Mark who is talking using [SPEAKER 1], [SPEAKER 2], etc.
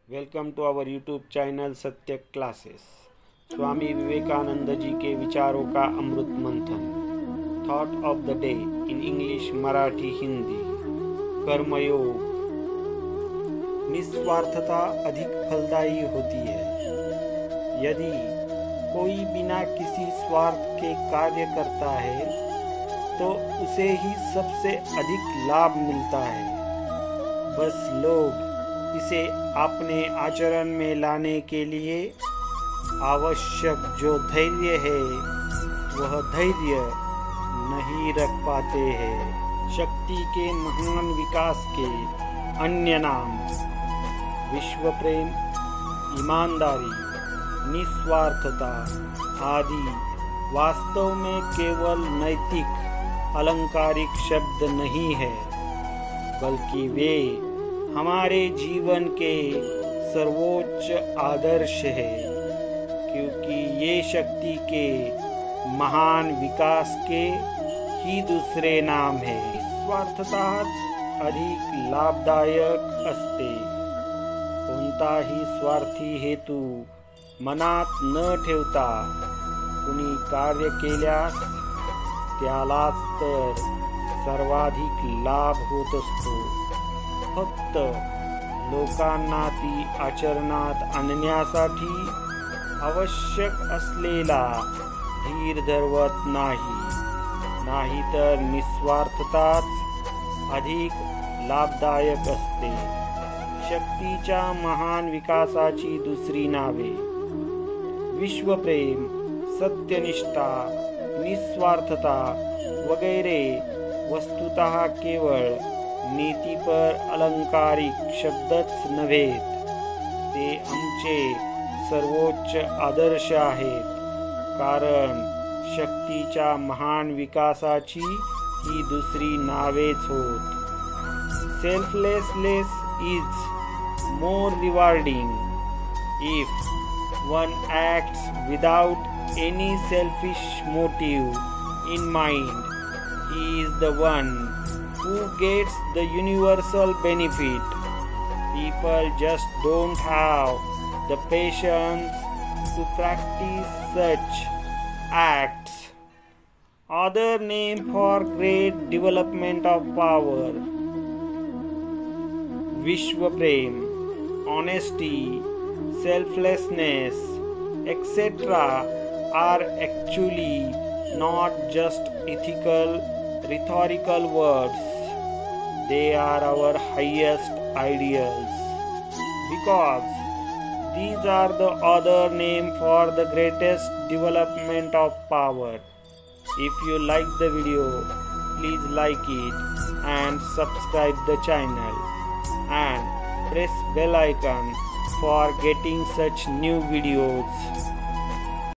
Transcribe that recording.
[SPEAKER 1] Welcome to our YouTube channel Satya classes. Swami Vivekananda ji के विचारों का अमृत मंथन, thought of the day in English, Marathi, Hindi. Karmayoga. निस्वार्थता अधिक फलदायी होती है। यदि कोई बिना किसी स्वार्थ के कार्य करता है तो उसे ही सबसे अधिक लाभ मिलता है। बस लोग इसे अपने आचरण में लाने के लिए आवश्यक जो धैर्य है वह धैर्य नहीं रख पाते हैं। शक्ति के महान विकास के अन्य नाम विश्व प्रेम, ईमानदारी, निस्वार्थता आदि वास्तव में केवल नैतिक अलंकारिक शब्द नहीं है, बल्कि वे हमारे जीवन के सर्वोच्च आदर्श है, क्योंकि ये शक्ति के महान विकास के ही दूसरे नाम है। स्वार्थताच अधिक लाभदायक असते। कोणताही स्वार्थी हेतू मनात न ठेवता कुणी कार्य केल्यास त्यालाच तर सर्वाधिक लाभ होत असतो। फक्त लोकांना ती आचरणात आणण्यासाठी आवश्यक असलेला धीर धरवत नाही, नाहीतर निस्वार्थताच अधिक लाभदायक असते। शक्तीच्या महान विकासाची दुसरी नावे विश्वप्रेम, सत्यनिष्ठा, निस्वार्थता वगैरे वस्तुतः केवळ नीतीपर अलंकारिक शब्दच नव्हेत, ते आमचे सर्वोच्च आदर्श आहेत, कारण शक्तीच्या महान विकासाची ही दुसरी नावेच होत। Selflessness is more rewarding if one acts without any selfish motive in mind. He is the one who gets the universal benefit. People just don't have the patience to practice such acts. Other name for great development of power. Vishwa Prem, honesty, selflessness, etc. are actually not just ethical, rhetorical words. They are our highest ideals, because these are the other name for the greatest development of power. If you like the video, please like it and subscribe the channel and press bell icon for getting such new videos.